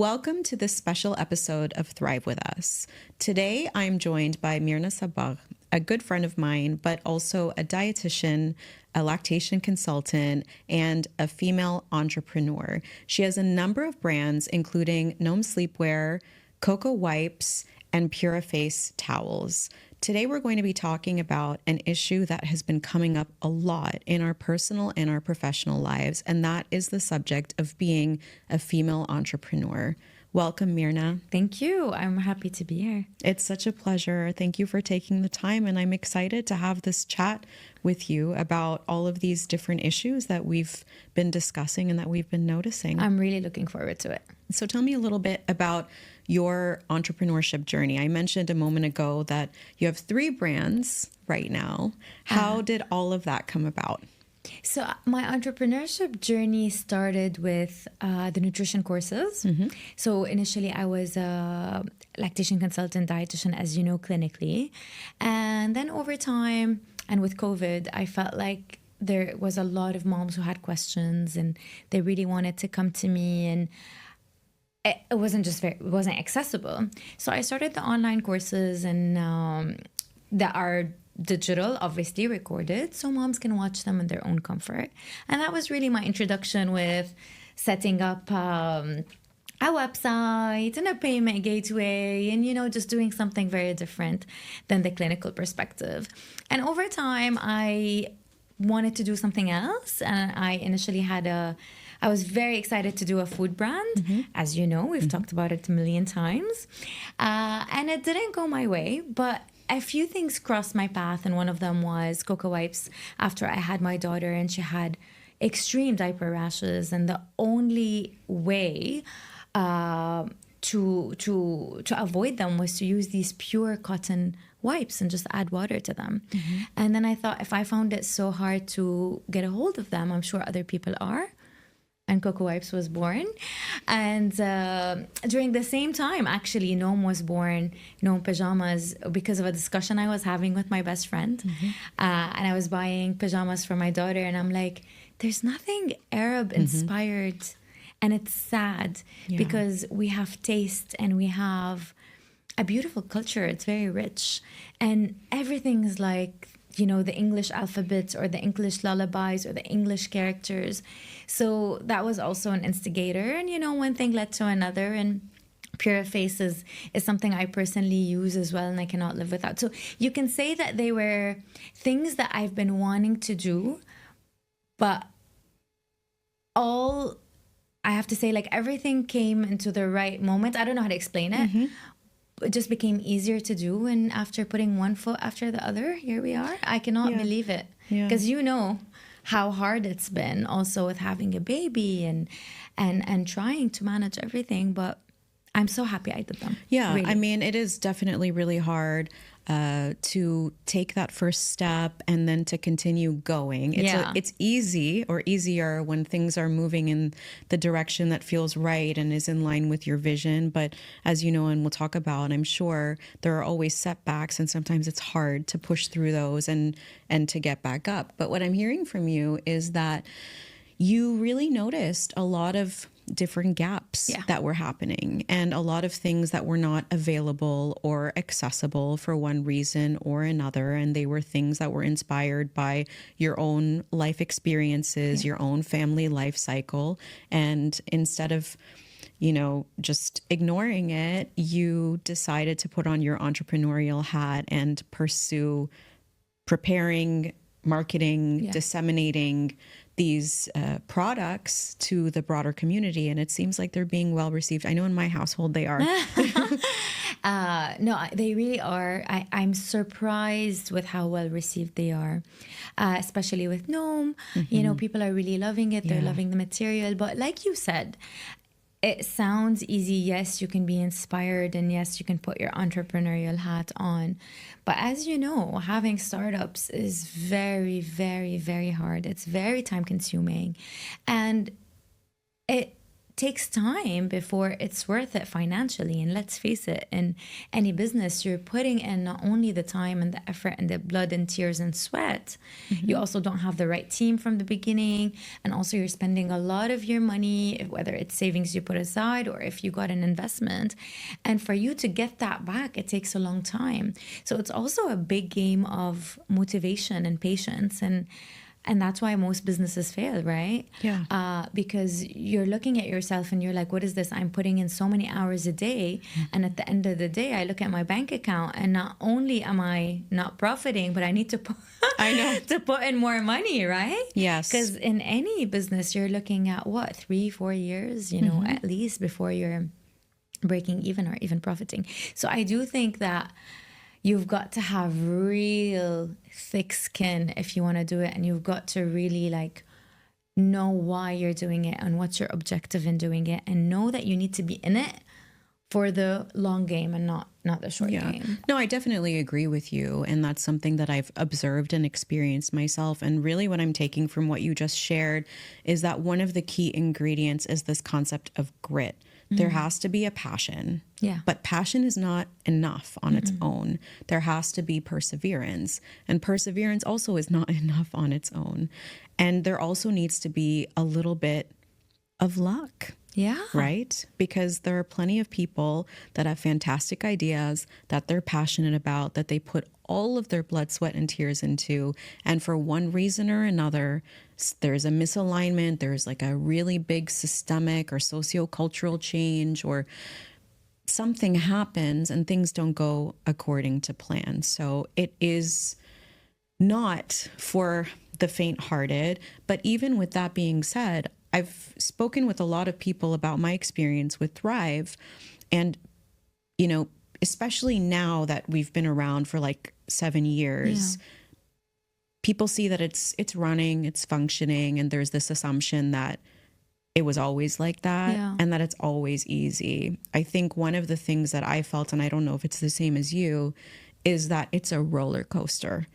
Welcome to this special episode of Thrive With Us. Today, I'm joined by Mirna Sabbagh, a good friend of mine, but also a dietitian, a lactation consultant, and a female entrepreneur. She has a number of brands, including Gnome Sleepwear, Cocoa Wipes, and Puriface towels. Today, we're going to be talking about an issue that has been coming up a lot in our personal and our professional lives, and that is the subject of being a female entrepreneur. Welcome, Mirna. Thank you. I'm happy to be here. It's such a pleasure. Thank you for taking the time, and I'm excited to have this chat with you about all of these different issues that we've been discussing and that we've been noticing. I'm really looking forward to it. So tell me a little bit about your entrepreneurship journey. I mentioned a moment ago that you have 3 brands right now. How did all of that come about? So my entrepreneurship journey started with the nutrition courses. So initially I was a lactation consultant, dietitian, as you know, clinically. And then over time and with COVID, I felt like there was a lot of moms who had questions and they really wanted to come to me, and it wasn't accessible. So I started the online courses, and that are digital, obviously recorded, so moms can watch them in their own comfort. And that was really my introduction with setting up a website and a payment gateway, and just doing something very different than the clinical perspective. And over time, I wanted to do something else, and I initially I was very excited to do a food brand. As you know, we've talked about it a million times. And it didn't go my way, but a few things crossed my path, and one of them was Cocoa Wipes. After I had my daughter and she had extreme diaper rashes, and the only way to avoid them was to use these pure cotton wipes and just add water to them. And then I thought, if I found it so hard to get a hold of them, I'm sure other people are. And Cocoa Wipes was born. And during the same time, actually, Gnome was born, Gnome Pajamas, because of a discussion I was having with my best friend. And I was buying pajamas for my daughter, and I'm like, there's nothing Arab-inspired. And it's sad because we have taste and we have a beautiful culture. It's very rich. And everything's like, the English alphabet or the English lullabies or the English characters. So that was also an instigator. And, one thing led to another. And Puriface is something I personally use as well, and I cannot live without. So you can say that they were things that I've been wanting to do, but I have to say, like, everything came into the right moment. I don't know how to explain it. It just became easier to do, and after putting one foot after the other, here we are. I cannot believe it, because how hard it's been also with having a baby and trying to manage everything, but I'm so happy I did them. Really. I mean, it is definitely really hard to take that first step and then to continue going. It's easy or easier when things are moving in the direction that feels right and is in line with your vision. But as you know, and we'll talk about, I'm sure there are always setbacks, and sometimes it's hard to push through those and to get back up. But what I'm hearing from you is that you really noticed a lot of different gaps that were happening, and a lot of things that were not available or accessible for one reason or another. And they were things that were inspired by your own life experiences, your own family life cycle. And instead of, just ignoring it, you decided to put on your entrepreneurial hat and pursue preparing, marketing, disseminating these products to the broader community. And it seems like they're being well received. I know in my household they are. No, they really are. I'm surprised with how well received they are, especially with Gnome. People are really loving it. They're loving the material. But like you said, it sounds easy. Yes, you can be inspired, and yes, you can put your entrepreneurial hat on. But as you know, having startups is very, very, very hard. It's very time consuming. And it takes time before it's worth it financially. And let's face it, in any business, you're putting in not only the time and the effort and the blood and tears and sweat, you also don't have the right team from the beginning. And also you're spending a lot of your money, whether it's savings you put aside or if you got an investment. And for you to get that back, it takes a long time. So it's also a big game of motivation and patience. And that's why most businesses fail, right? Yeah. Because you're looking at yourself and you're like, what is this? I'm putting in so many hours a day. And at the end of the day, I look at my bank account and not only am I not profiting, but I need to to put in more money, right? Yes. Because in any business, you're looking at 3-4 years, at least before you're breaking even or even profiting. So I do think that you've got to have real thick skin if you want to do it. And you've got to really know why you're doing it and what's your objective in doing it, and know that you need to be in it for the long game and not the short game. No, I definitely agree with you. And that's something that I've observed and experienced myself. And really what I'm taking from what you just shared is that one of the key ingredients is this concept of grit. There has to be a passion. Yeah. But passion is not enough on its own. There has to be perseverance. And perseverance also is not enough on its own. And there also needs to be a little bit of luck. Yeah. Right? Because there are plenty of people that have fantastic ideas that they're passionate about, that they put all of their blood, sweat, and tears into. And for one reason or another, there's a misalignment, there's a really big systemic or sociocultural change, or something happens and things don't go according to plan. So it is not for the faint-hearted. But even with that being said, I've spoken with a lot of people about my experience with Thrive. And, especially now that we've been around for 7 years, people see that it's running, it's functioning, and there's this assumption that it was always like that and that it's always easy. I think one of the things that I felt, and I don't know if it's the same as you, is that it's a roller coaster.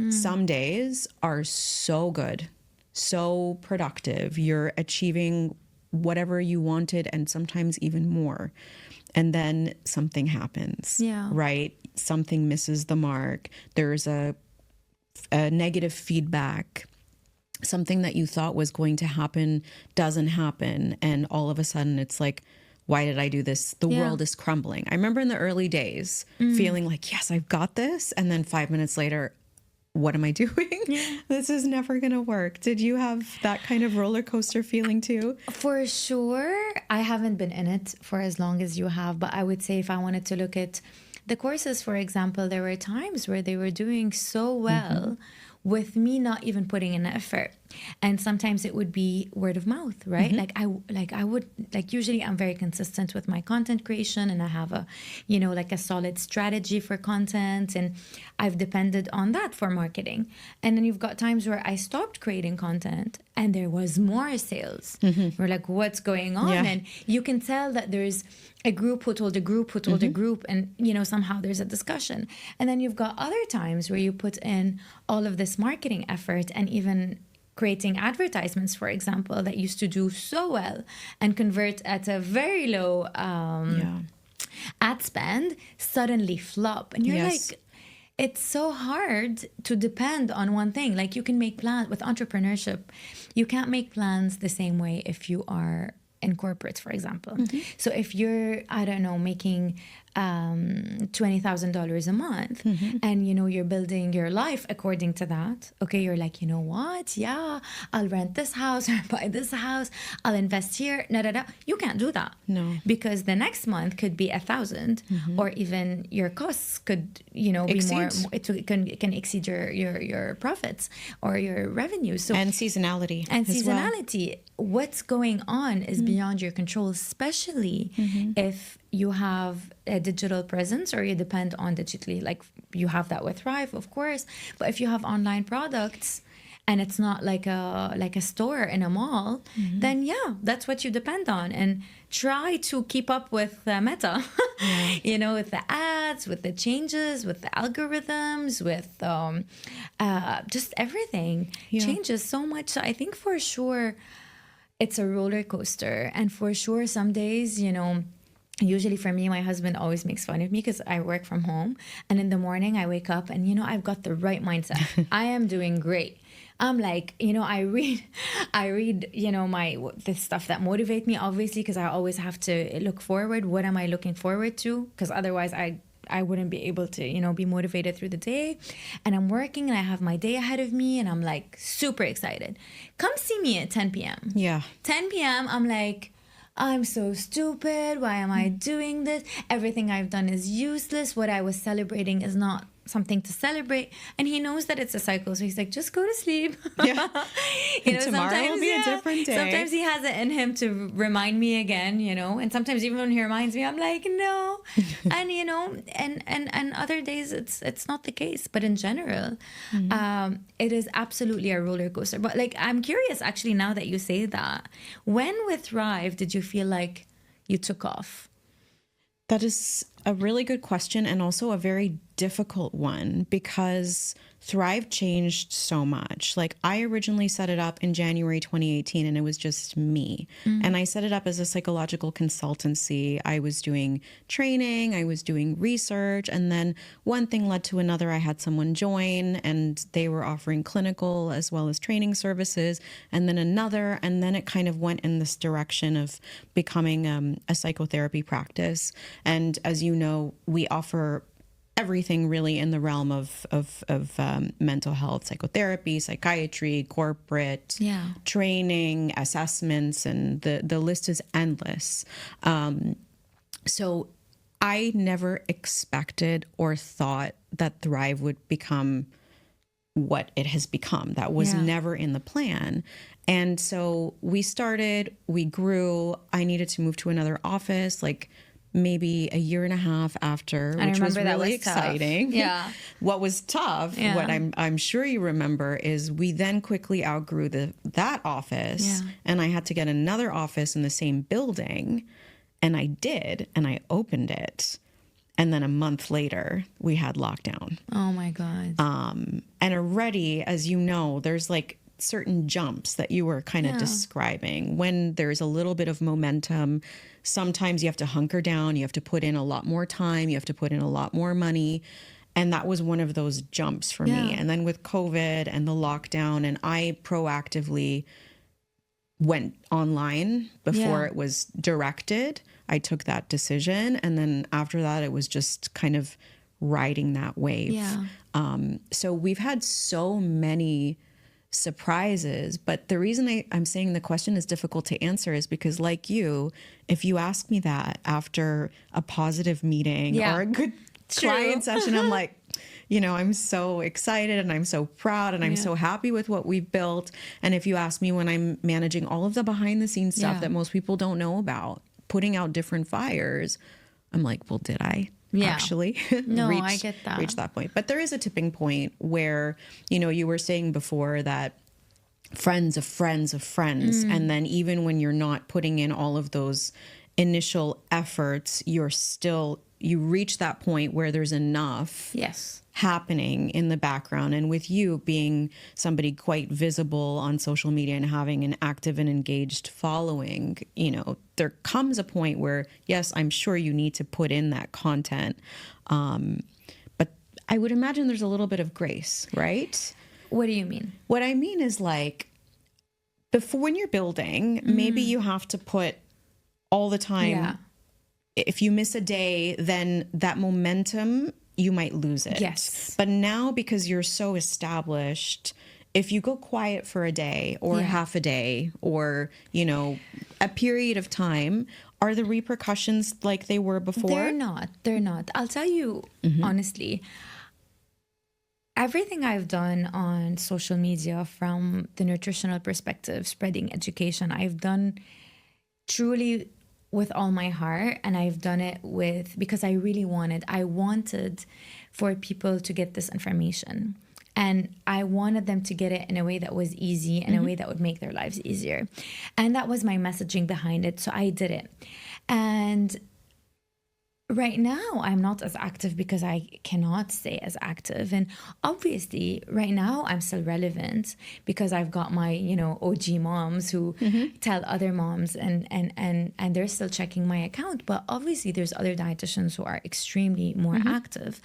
Some days are so good, so productive. You're achieving whatever you wanted and sometimes even more. And then something happens, right? Something misses the mark. There's a negative feedback. Something that you thought was going to happen doesn't happen. And all of a sudden it's why did I do this? The world is crumbling. I remember in the early days feeling yes, I've got this. And then 5 minutes later, what am I doing? This is never going to work. Did you have that kind of roller coaster feeling too? For sure. I haven't been in it for as long as you have, but I would say if I wanted to look at the courses, for example, there were times where they were doing so well with me not even putting in effort. And sometimes it would be word of mouth, right? Usually I'm very consistent with my content creation, and I have a solid strategy for content, and I've depended on that for marketing. And then you've got times where I stopped creating content and there was more sales. We're what's going on? And you can tell that there's a group who told a group who told a group, and somehow there's a discussion. And then you've got other times where you put in all of this marketing effort and even creating advertisements, for example, that used to do so well and convert at a very low ad spend, suddenly flop. And you're it's so hard to depend on one thing. You can make plans with entrepreneurship. You can't make plans the same way if you are in corporate, for example. So if you're, I don't know, making $20,000 a month and you're building your life according to that, okay, you're you know what, I'll rent this house or buy this house, I'll invest here, you can't do that. No, because the next month could be 1,000 or even your costs could be more, it can exceed your profits or your revenue. So and seasonality what's going on is beyond your control, especially if you have a digital presence or you depend on digitally. You have that with Thrive, of course, but if you have online products and it's not like a store in a mall, then that's what you depend on. And try to keep up with Meta, with the ads, with the changes, with the algorithms, with just everything changes so much. So I think for sure it's a roller coaster. And for sure, some days, you know, usually for me, my husband always makes fun of me because I work from home. And in the morning, I wake up and, you know, I've got the right mindset. I am doing great. I'm like, you know, I read, you know, the stuff that motivate me, obviously, because I always have to look forward. What am I looking forward to? Because otherwise I wouldn't be able to, you know, be motivated through the day. And I'm working and I have my day ahead of me and I'm like super excited. Come see me at 10 p.m. Yeah. 10 p.m. I'm like, I'm so stupid. Why am I doing this? Everything I've done is useless. What I was celebrating is not something to celebrate. And he knows that it's a cycle. So he's like, just go to sleep. Yeah. You know, tomorrow will be a different day. Sometimes he has it in him to remind me again, you know, and sometimes even when he reminds me, I'm like, no. And, you know, and other days it's not the case. But in general, it is absolutely a roller coaster. But like, I'm curious actually now that you say that, when with Thrive did you feel like you took off? That is a really good question, and also a very difficult one, because Thrive changed so much. Like, I originally set it up in January 2018 and it was just me. And I set it up as a psychological consultancy. I was doing training, I was doing research, and then one thing led to another. I had someone join and they were offering clinical as well as training services, and then another, and then it kind of went in this direction of becoming a psychotherapy practice. And as you know, we offer everything really in the realm of mental health, psychotherapy, psychiatry, corporate, training, assessments, and the list is endless. So I never expected or thought that Thrive would become what it has become. That was never in the plan. And so we started, we grew. I needed to move to another office, like maybe a year and a half after, which was really exciting. Tough. Yeah. What was tough, what I'm sure you remember, is we then quickly outgrew that office, and I had to get another office in the same building, and I did, and I opened it. And then a month later, we had lockdown. Oh my God. And already, as you know, there's like certain jumps that you were kind of describing. When there's a little bit of momentum, sometimes you have to hunker down, you have to put in a lot more time, you have to put in a lot more money. And that was one of those jumps for me. And then with COVID and the lockdown, and I proactively went online before it was directed. I took that decision. And then after that, it was just kind of riding that wave. So we've had so many surprises, but the reason I'm saying the question is difficult to answer is because, like you, if you ask me that after a positive meeting or a good client session, I'm like, you know, I'm so excited and I'm so proud and I'm so happy with what we've built. And if you ask me when I'm managing all of the behind the scenes stuff that most people don't know about, putting out different fires, I'm like, well, did I actually I get that. Reach that point? But there is a tipping point where, you know, you were saying before that friends of friends of friends. And then even when you're not putting in all of those initial efforts, you reach that point where there's enough happening in the background. And with you being somebody quite visible on social media and having an active and engaged following, you know, there comes a point where, yes, I'm sure you need to put in that content. But I would imagine there's a little bit of grace, right? What do you mean? What I mean is, like, before, when you're building, maybe you have to put all the time. If you miss a day, then that momentum, you might lose it. Yes. But now, because you're so established, if you go quiet for a day or half a day or, you know, a period of time, are the repercussions like they were before? They're not. I'll tell you honestly, everything I've done on social media from the nutritional perspective, spreading education, I've done truly with all my heart, and I've done it because I wanted for people to get this information, and I wanted them to get it in a way that was easy, in a way that would make their lives easier. And that was my messaging behind it. So I did it. And Right now, I'm not as active because I cannot stay as active. And obviously, right now, I'm still relevant because I've got my, OG moms who tell other moms and they're still checking my account. But obviously, there's other dietitians who are extremely more active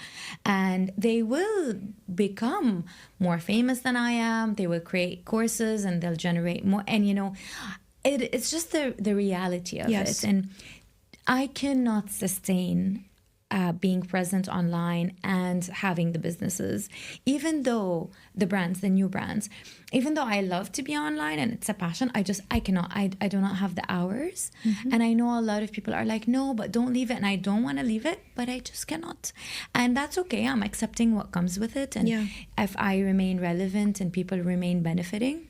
and they will become more famous than I am. They will create courses and they'll generate more. And, it's just the reality of it. And I cannot sustain being present online and having the businesses, even though the new brands, even though I love to be online and it's a passion, I cannot, I do not have the hours. And I know a lot of people are like, no, but don't leave it. And I don't want to leave it, but I just cannot. And that's okay. I'm accepting what comes with it. And if I remain relevant and people remain benefiting,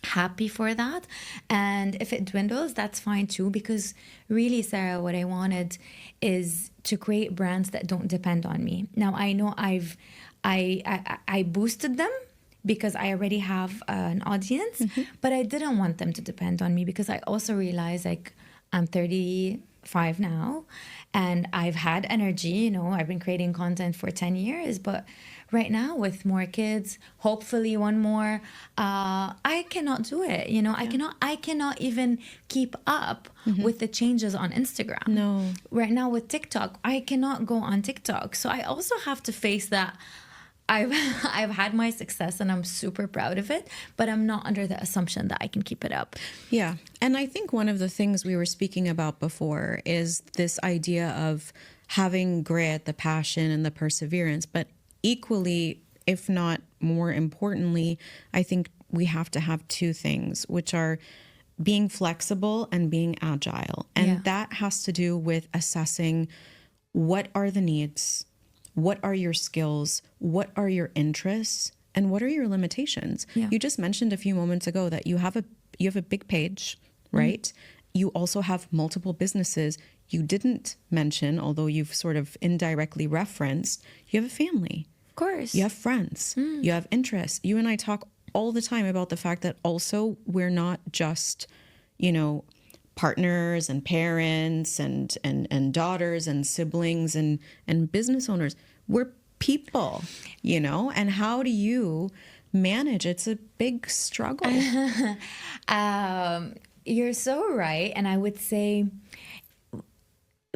happy for that. And if it dwindles, that's fine too, because really, Sarah, what I wanted is to create brands that don't depend on me. Now I know I boosted them because I already have an audience, but I didn't want them to depend on me because I also realized like I'm 35 now and I've had energy, I've been creating content for 10 years, but right now with more kids, hopefully one more, I cannot do it. I cannot even keep up with the changes on Instagram. No. Right now with TikTok, I cannot go on TikTok. So I also have to face that I've had my success and I'm super proud of it, but I'm not under the assumption that I can keep it up. Yeah. And I think one of the things we were speaking about before is this idea of having grit, the passion and the perseverance, but equally, if not more importantly, I think we have to have two things, which are being flexible and being agile. And that has to do with assessing what are the needs, what are your skills, what are your interests, and what are your limitations. You just mentioned a few moments ago that you have a big page, right? You also have multiple businesses. You didn't mention, although you've sort of indirectly referenced, you have a family. Of course. You have friends. You have interests. You and I talk all the time about the fact that also we're not just, partners and parents and daughters and siblings and business owners. We're people, and how do you manage? It's a big struggle. You're so right. And I would say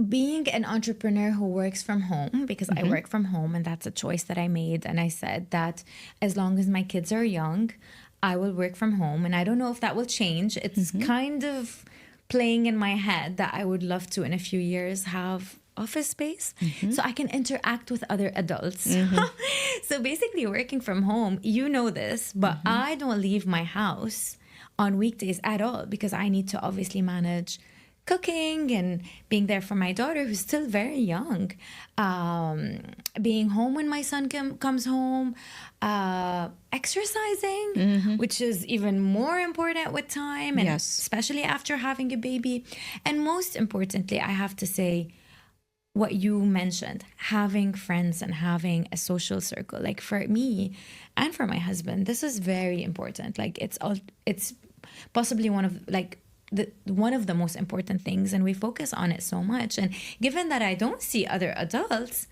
being an entrepreneur who works from home, because I work from home and that's a choice that I made. And I said that as long as my kids are young, I will work from home. And I don't know if that will change. It's kind of playing in my head that I would love to in a few years have office space so I can interact with other adults. So basically working from home, this, but I don't leave my house on weekdays at all because I need to obviously manage cooking and being there for my daughter who's still very young, being home when my son comes home, exercising, which is even more important with time and especially after having a baby. And most importantly, I have to say what you mentioned, having friends and having a social circle. Like for me and for my husband, this is very important. Like it's possibly one of the most important things, and we focus on it so much. And given that I don't see other adults,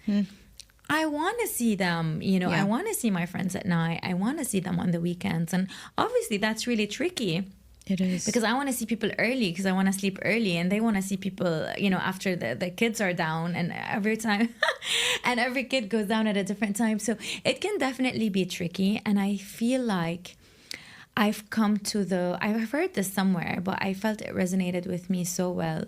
I want to see them, I want to see my friends at night. I want to see them on the weekends. And obviously that's really tricky. It is. Because I want to see people early because I want to sleep early, and they want to see people, after the kids are down, and every time and every kid goes down at a different time. So it can definitely be tricky. And I feel like I've heard this somewhere, but I felt it resonated with me so well,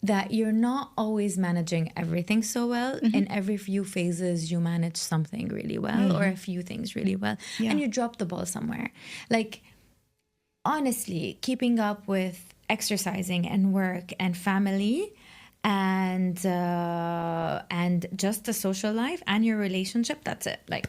that you're not always managing everything so well. In every few phases, you manage something really well or a few things really well, and you drop the ball somewhere. Like, honestly, keeping up with exercising and work and family and just the social life and your relationship, that's it. Like,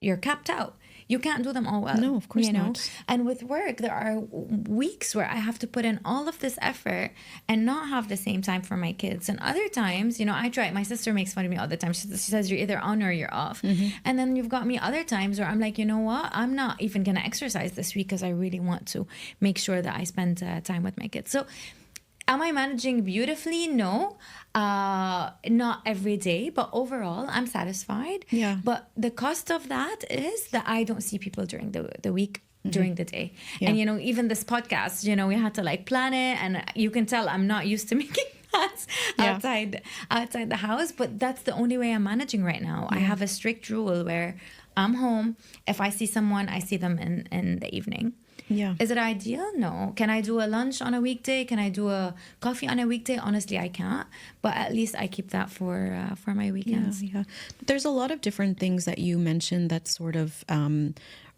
you're capped out. You can't do them all well. No, of course not. And with work, there are weeks where I have to put in all of this effort and not have the same time for my kids. And other times, I try. My sister makes fun of me all the time. She says, you're either on or you're off. And then you've got me other times where I'm like, you know what? I'm not even going to exercise this week because I really want to make sure that I spend time with my kids. So Am I managing beautifully? No. Not every day, but overall, I'm satisfied. Yeah. But the cost of that is that I don't see people during the week, during the day. Yeah. And, even this podcast, we had to like plan it. And you can tell I'm not used to making plans outside the house. But that's the only way I'm managing right now. I have a strict rule where I'm home. If I see someone, I see them in the evening. Yeah. Is it ideal? No. Can I do a lunch on a weekday? Can I do a coffee on a weekday? Honestly, I can't. But at least I keep that for my weekends. Yeah. There's a lot of different things that you mentioned that sort of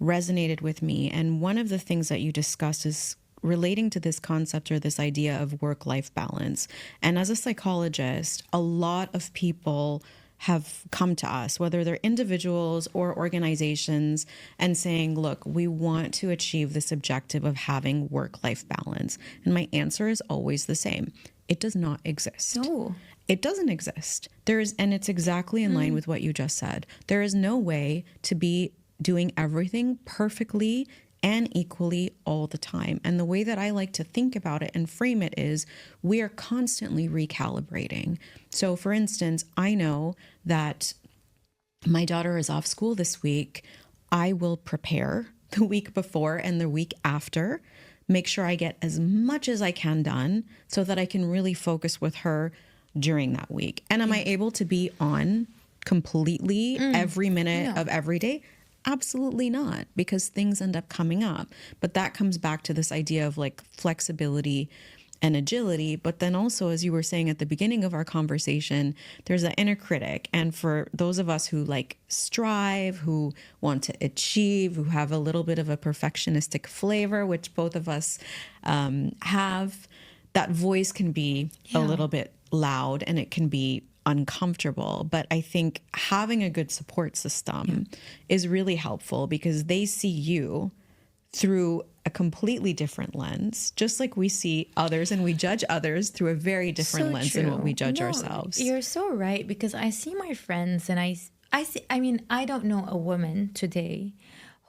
resonated with me. And one of the things that you discussed is relating to this concept or this idea of work-life balance. And as a psychologist, a lot of people have come to us, whether they're individuals or organizations, and saying, look, we want to achieve this objective of having work-life balance. And my answer is always the same. It does not exist. No. It doesn't exist. And it's exactly in line with what you just said. There is no way to be doing everything perfectly and equally all the time. And the way that I like to think about it and frame it is we are constantly recalibrating. So for instance, I know that my daughter is off school this week. I will prepare the week before and the week after, make sure I get as much as I can done so that I can really focus with her during that week. And am I able to be on completely every minute of every day? Absolutely not, because things end up coming up. But that comes back to this idea of like flexibility and agility. But then also, as you were saying at the beginning of our conversation, there's that inner critic. And for those of us who like strive, who want to achieve, who have a little bit of a perfectionistic flavor, which both of us have, that voice can be a little bit loud and it can be uncomfortable. But I think having a good support system is really helpful because they see you through a completely different lens, just like we see others and we judge others through a very different lens than what we judge ourselves. You're so right, because I see my friends and I mean, I don't know a woman today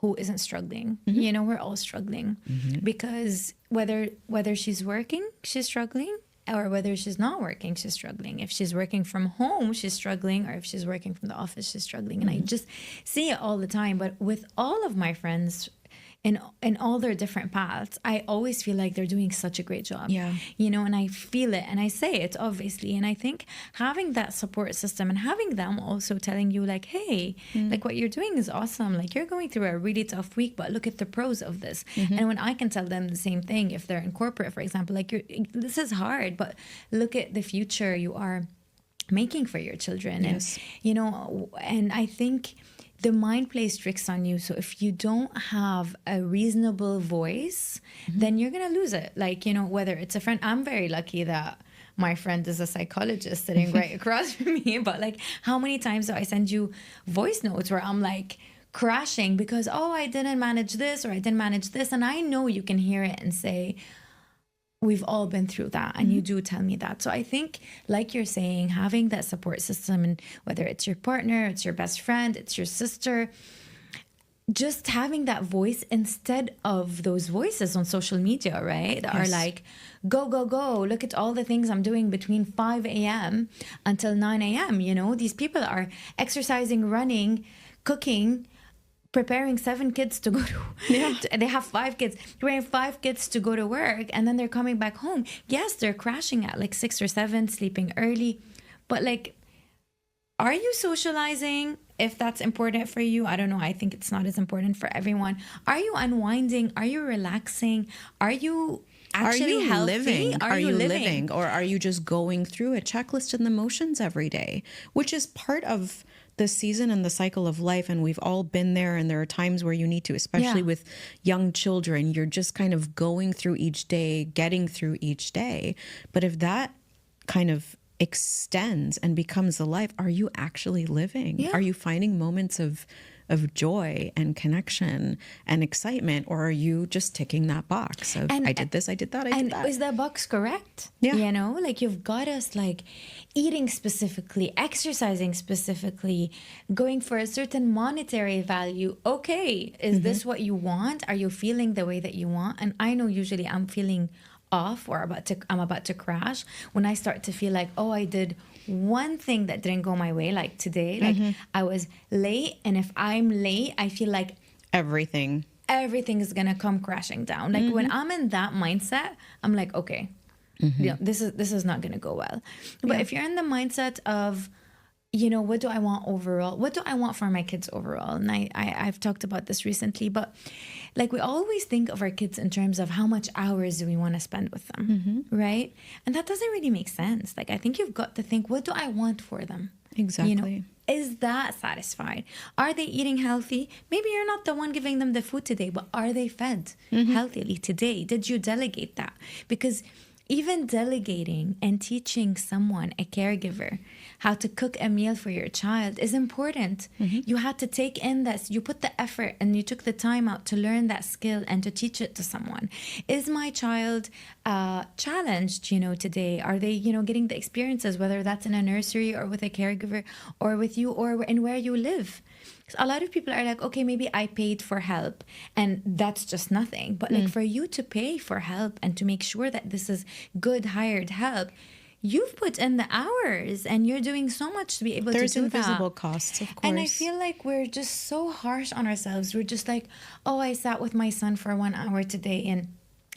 who isn't struggling. We're all struggling because whether she's working, she's struggling. Or whether she's not working, she's struggling. If she's working from home, she's struggling. Or if she's working from the office, she's struggling. And I just see it all the time. But with all of my friends in all their different paths, I always feel like they're doing such a great job. Yeah. And I feel it and I say it, obviously. And I think having that support system and having them also telling you like, hey, like what you're doing is awesome. Like you're going through a really tough week, but look at the pros of this. And when I can tell them the same thing, if they're in corporate, for example, like this is hard, but look at the future you are making for your children. Yes. And, and I think the mind plays tricks on you. So if you don't have a reasonable voice, then you're going to lose it. Like, whether it's a friend, I'm very lucky that my friend is a psychologist sitting right across from me. But like, how many times do I send you voice notes where I'm like crashing because, I didn't manage this or I didn't manage this. And I know you can hear it and say, we've all been through that. And you do tell me that. So I think, like you're saying, having that support system, and whether it's your partner, it's your best friend, it's your sister, just having that voice instead of those voices on social media, right? That are like, go, go, go. Look at all the things I'm doing between 5 a.m. until 9 a.m. These people are exercising, running, cooking, preparing 7 kids to go to, they have 5 kids, preparing 5 kids to go to work, and then they're coming back home. Yes, they're crashing at like 6 or 7, sleeping early, but like, are you socializing if that's important for you? I don't know. I think it's not as important for everyone. Are you unwinding? Are you relaxing? Are you actually healthy? Are you living? Or are you just going through a checklist and the motions every day, which is part of the season and the cycle of life, and we've all been there, and there are times where you need to, especially with young children, you're just kind of going through each day, getting through each day. But if that kind of extends and becomes the life, are you actually living? Are you finding moments of joy and connection and excitement, or are you just ticking that box of I did this, I did that, I did that? Is that box correct? Like you've got us like eating specifically, exercising specifically, going for a certain monetary value. Okay, is this what you want? Are you feeling the way that you want? And I know usually I'm feeling off or I'm about to crash, when I start to feel like, oh, I did one thing that didn't go my way, like today, like I was late, and if I'm late, I feel like everything is gonna come crashing down. Like when I'm in that mindset, I'm like, okay, this is not gonna go well. But if you're in the mindset of, what do I want overall? What do I want for my kids overall? And I've talked about this recently, but like we always think of our kids in terms of how much hours do we want to spend with them, right? And that doesn't really make sense. Like I think you've got to think, what do I want for them? Exactly. Is that satisfied? Are they eating healthy? Maybe you're not the one giving them the food today, but are they fed healthily today? Did you delegate that? Because even delegating and teaching someone, a caregiver, how to cook a meal for your child is important. You had to take in this, you put the effort and you took the time out to learn that skill and to teach it to someone. Is my child challenged, today? Are they, getting the experiences, whether that's in a nursery or with a caregiver or with you or in where you live? A lot of people are like, okay, maybe I paid for help and that's just nothing. But like for you to pay for help and to make sure that this is good hired help, you've put in the hours and you're doing so much to be able to do that. There's invisible costs, of course. And I feel like we're just so harsh on ourselves. We're just like, oh, I sat with my son for 1 hour today and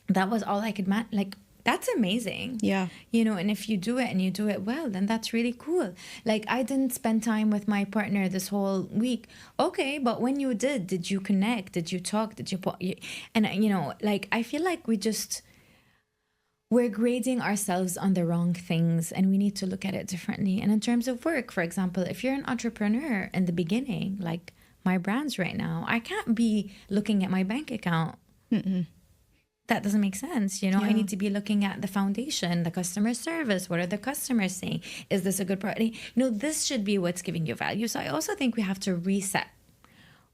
that was all I could like. That's amazing. Yeah. And if you do it and you do it well, then that's really cool. Like I didn't spend time with my partner this whole week. Okay, but when you did you connect? Did you talk? Did you put? And like I feel like we're grading ourselves on the wrong things and we need to look at it differently. And in terms of work, for example, if you're an entrepreneur in the beginning, like my brands right now, I can't be looking at my bank account. That doesn't make sense. I need to be looking at the foundation, the customer service. What are the customers saying? Is this a good product? This should be what's giving you value. So I also think we have to reset.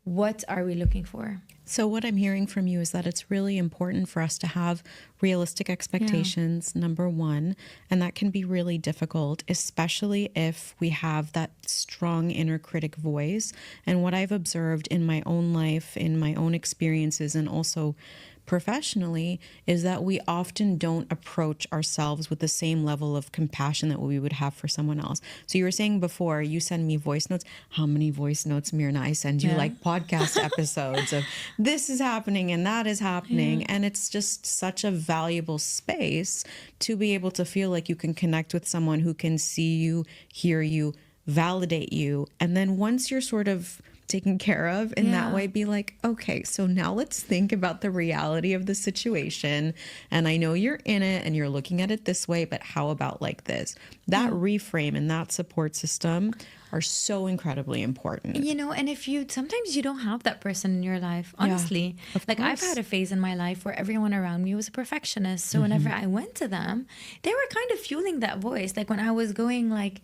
What are we looking for? So what I'm hearing from you is that it's really important for us to have realistic expectations, number one, and that can be really difficult, especially if we have that strong inner critic voice. And what I've observed in my own life, in my own experiences, and also professionally, is that we often don't approach ourselves with the same level of compassion that we would have for someone else. So you were saying before, you send me voice notes. How many voice notes, Mirna? I send you like podcast episodes of this is happening and that is happening. And it's just such a valuable space to be able to feel like you can connect with someone who can see you, hear you, validate you. And then once you're sort of taken care of in that way, be like, okay, so now let's think about the reality of the situation. And I know you're in it and you're looking at it this way, but how about like this? That reframe and that support system are so incredibly important. And if sometimes you don't have that person in your life, honestly. Like I've had a phase in my life where everyone around me was a perfectionist. So whenever I went to them, they were kind of fueling that voice. Like when I was going like,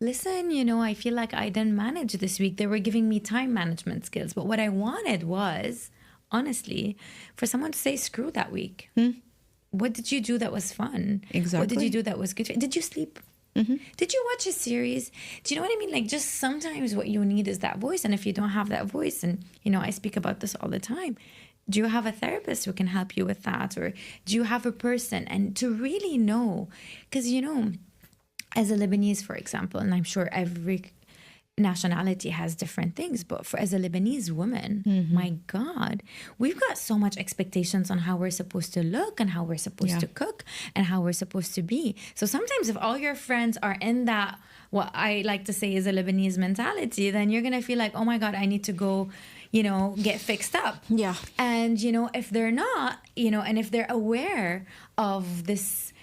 listen, I feel like I didn't manage this week. They were giving me time management skills. But what I wanted was, honestly, for someone to say, screw that week. What did you do that was fun? Exactly. What did you do that was good? Did you sleep? Did you watch a series? Do you know what I mean? Like just sometimes what you need is that voice. And if you don't have that voice, and, I speak about this all the time, do you have a therapist who can help you with that? Or do you have a person? And to really know, because, as a Lebanese, for example, and I'm sure every nationality has different things, but as a Lebanese woman, my God, we've got so much expectations on how we're supposed to look and how we're supposed to cook and how we're supposed to be. So sometimes if all your friends are in that, what I like to say is a Lebanese mentality, then you're going to feel like, oh my God, I need to go, get fixed up. Yeah. And, if they're not, and if they're aware of this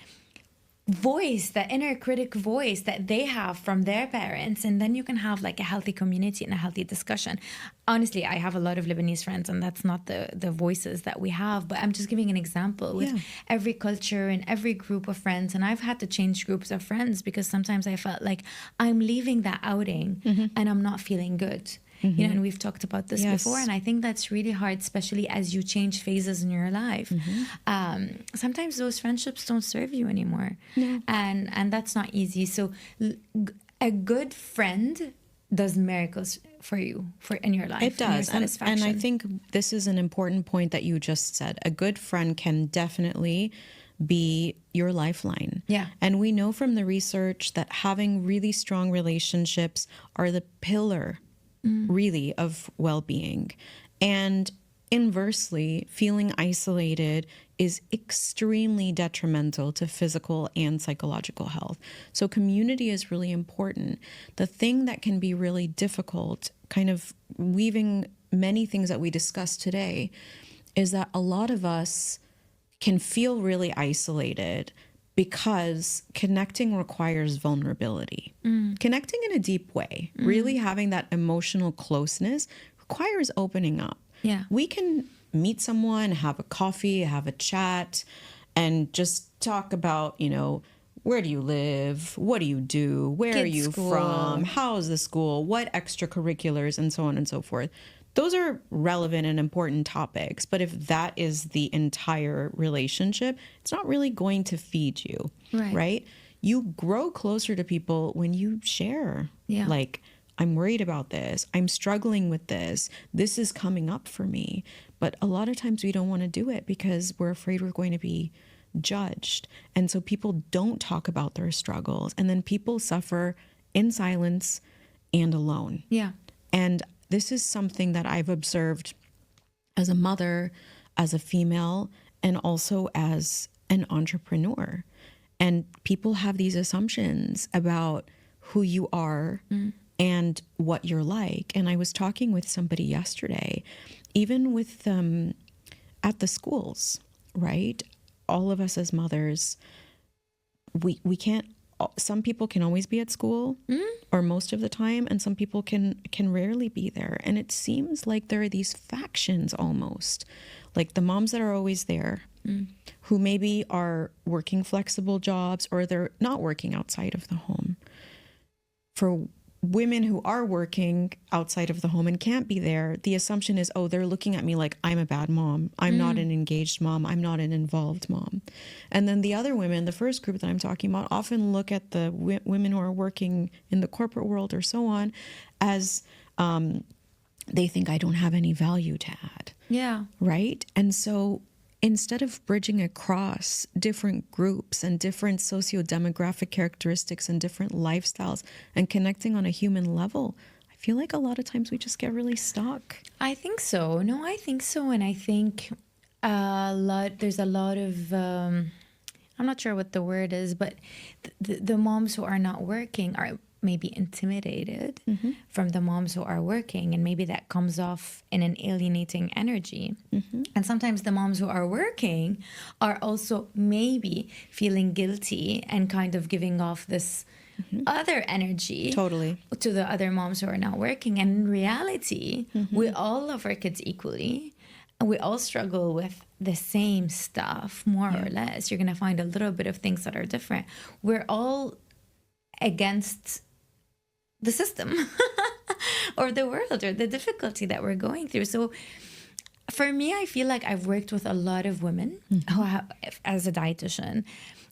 voice, that inner critic voice that they have from their parents, and then you can have like a healthy community and a healthy discussion. Honestly, I have a lot of Lebanese friends and that's not the voices that we have, but I'm just giving an example with every culture and every group of friends. And I've had to change groups of friends because sometimes I felt like I'm leaving that outing and I'm not feeling good. And we've talked about this before, and I think that's really hard, especially as you change phases in your life. Sometimes those friendships don't serve you anymore, and that's not easy. So a good friend does miracles for you in your life. It does, and I think this is an important point that you just said. A good friend can definitely be your lifeline. Yeah. And we know from the research that having really strong relationships are the pillar, really, of well-being. And inversely, feeling isolated is extremely detrimental to physical and psychological health. So community is really important. The thing that can be really difficult, kind of weaving many things that we discussed today, is that a lot of us can feel really isolated because connecting requires vulnerability. Connecting in a deep way, really having that emotional closeness requires opening up. Yeah. We can meet someone, have a coffee, have a chat, and just talk about, where do you live? What do you do? Where are you from? How's the school? What extracurriculars? And so on and so forth. Those are relevant and important topics. But if that is the entire relationship, it's not really going to feed you, right? You grow closer to people when you share. Yeah. Like, I'm worried about this. I'm struggling with this. This is coming up for me. But a lot of times we don't want to do it because we're afraid we're going to be judged. And so people don't talk about their struggles. And then people suffer in silence and alone. Yeah. And this is something that I've observed as a mother, as a female, and also as an entrepreneur. And people have these assumptions about who you are and what you're like. And I was talking with somebody yesterday, even with at the schools, right? All of us as mothers, we can't, some people can always be at school or most of the time, and some people can rarely be there. And it seems like there are these factions almost, like the moms that are always there, who maybe are working flexible jobs or they're not working outside of the home. For women who are working outside of the home and can't be there, the assumption is, oh, they're looking at me like I'm a bad mom. I'm not an engaged mom. I'm not an involved mom. And then the other women, the first group that I'm talking about, often look at the women who are working in the corporate world or so on as they think I don't have any value to add. Yeah. Right? And so instead of bridging across different groups and different socio-demographic characteristics and different lifestyles and connecting on a human level, I feel like a lot of times we just get really stuck. I think so. No, I think so. And I think there's a lot of, I'm not sure what the word is, but the moms who are not working are maybe intimidated from the moms who are working, and maybe that comes off in an alienating energy. And sometimes the moms who are working are also maybe feeling guilty and kind of giving off this other energy to the other moms who are not working. And in reality, we all love our kids equally. And we all struggle with the same stuff, more or less. You're going to find a little bit of things that are different. We're all against the system or the world or the difficulty that we're going through. So for me, I feel like I've worked with a lot of women who have, as a dietitian,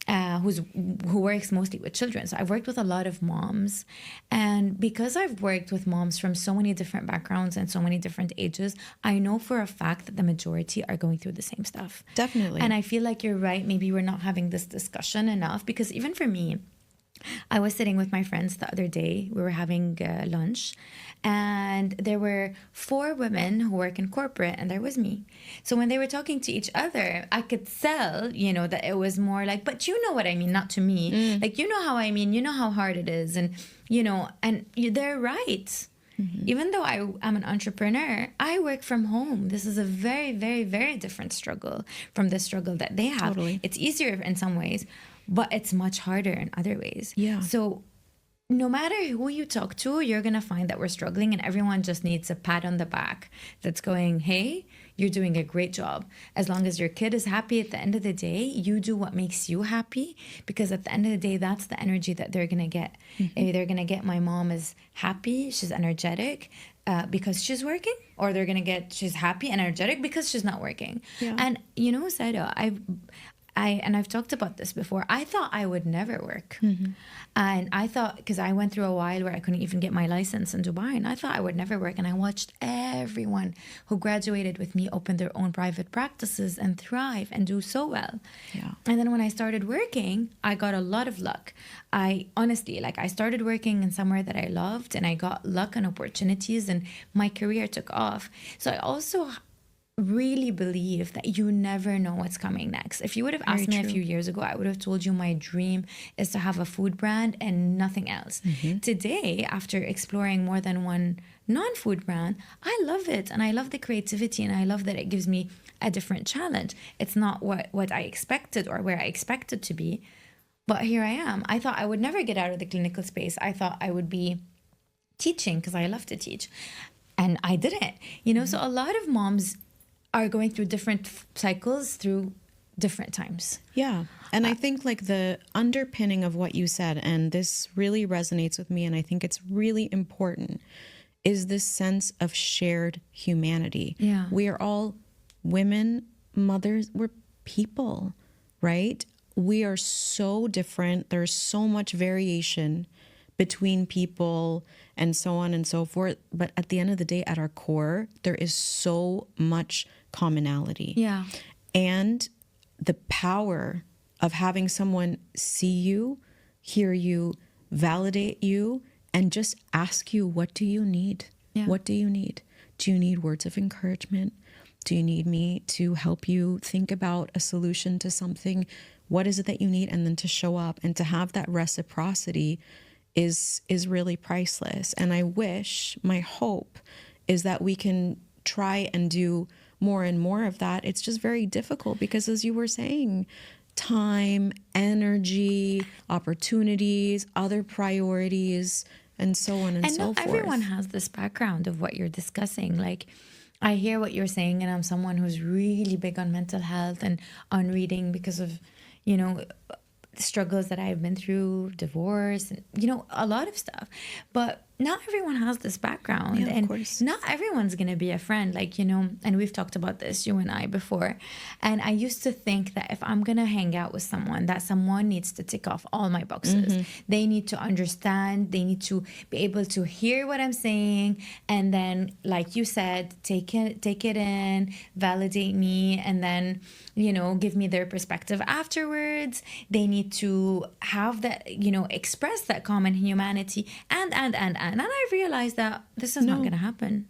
who works mostly with children. So I've worked with a lot of moms, and because I've worked with moms from so many different backgrounds and so many different ages, I know for a fact that the majority are going through the same stuff. Definitely. And I feel like you're right. Maybe we're not having this discussion enough, because even for me, I was sitting with my friends the other day. We were having lunch, and there were 4 women who work in corporate, and there was me. So when they were talking to each other, I could tell, that it was more like, but you know what I mean, not to me. Like, you know how I mean, you know how hard it is. And, they're right. Even though I'm an entrepreneur, I work from home. This is a very, very, very different struggle from the struggle that they have. Totally. It's easier in some ways, but it's much harder in other ways. Yeah. So no matter who you talk to, you're going to find that we're struggling, and everyone just needs a pat on the back that's going, hey, you're doing a great job. As long as your kid is happy at the end of the day, you do what makes you happy, because at the end of the day, that's the energy that they're going to get. They're going to get, my mom is happy, she's energetic because she's working, or they're going to get, she's happy and energetic because she's not working. Yeah. And Sarah, and I've talked about this before, I thought I would never work. And I thought, because I went through a while where I couldn't even get my license in Dubai, and I thought I would never work. And I watched everyone who graduated with me open their own private practices and thrive and do so well. Yeah. And then when I started working, I got a lot of luck. I honestly, like, I started working in somewhere that I loved, and I got luck and opportunities, and my career took off. So I also really believe that you never know what's coming next. If you would have asked me a few years ago, I would have told you my dream is to have a food brand and nothing else. Today, after exploring more than one non-food brand, I love it, and I love the creativity, and I love that it gives me a different challenge. It's not what I expected or where I expected to be, but here I am. I thought I would never get out of the clinical space. I thought I would be teaching because I love to teach, and I didn't. So a lot of moms are going through different cycles through different times. Yeah. And I think like the underpinning of what you said, and this really resonates with me, and I think it's really important, is this sense of shared humanity. Yeah. We are all women, mothers, we're people, right? We are so different. There's so much variation between people and so on and so forth. But at the end of the day, at our core, there is so much commonality. Yeah. And the power of having someone see you, hear you, validate you, and just ask you, what do you need? Yeah. What do you need? Do you need words of encouragement? Do you need me to help you think about a solution to something? What is it that you need? And then to show up and to have that reciprocity is really priceless. And I wish, my hope is that we can try and do more and more of that. It's just very difficult because, as you were saying, time, energy, opportunities, other priorities, and so on and so forth. And not everyone has this background of what you're discussing. Like, I hear what you're saying, and I'm someone who's really big on mental health and on reading because of, the struggles that I've been through, divorce, and, a lot of stuff. But not everyone has this background. Yeah, and of course. Not everyone's going to be a friend, and we've talked about this, you and I, before. And I used to think that if I'm going to hang out with someone, that someone needs to tick off all my boxes. They need to understand, they need to be able to hear what I'm saying, and then, like you said, take it in, validate me, and then, give me their perspective afterwards. They need to have that, express that common humanity, and I realized that this is not going to happen.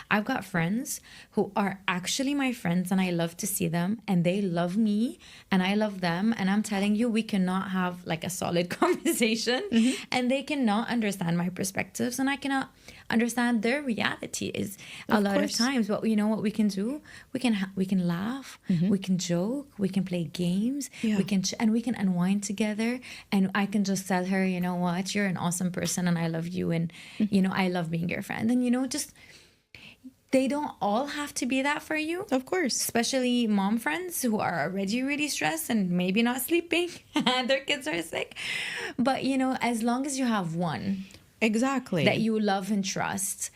I've got friends who are actually my friends, and I love to see them, and they love me, and I love them. And I'm telling you, we cannot have like a solid conversation, and they cannot understand my perspectives, and I cannot understand their reality. Is a lot of times, but what we can do, we can laugh, we can joke, we can play games, we can unwind together, and I can just tell her, what, you're an awesome person, and I love you, and I love being your friend, and just. They don't all have to be that for you. Of course. Especially mom friends who are already really stressed and maybe not sleeping and their kids are sick. But, as long as you have one. Exactly. That you love and trust.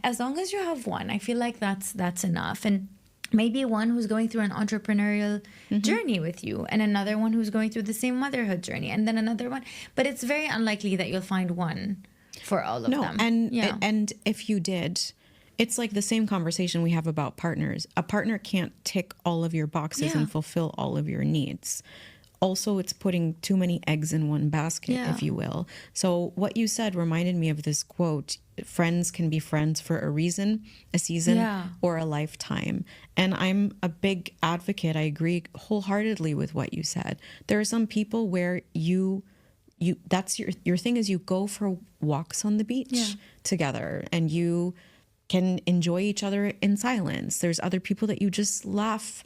As long as you have one, I feel like that's enough. And maybe one who's going through an entrepreneurial journey with you, and another one who's going through the same motherhood journey, and then another one. But it's very unlikely that you'll find one for all of them. And if you did, it's like the same conversation we have about partners. A partner can't tick all of your boxes and fulfill all of your needs. Also, it's putting too many eggs in one basket, if you will. So what you said reminded me of this quote: friends can be friends for a reason, a season, or a lifetime. And I'm a big advocate. I agree wholeheartedly with what you said. There are some people where you that's your thing is you go for walks on the beach together, and you can enjoy each other in silence. There's other people that you just laugh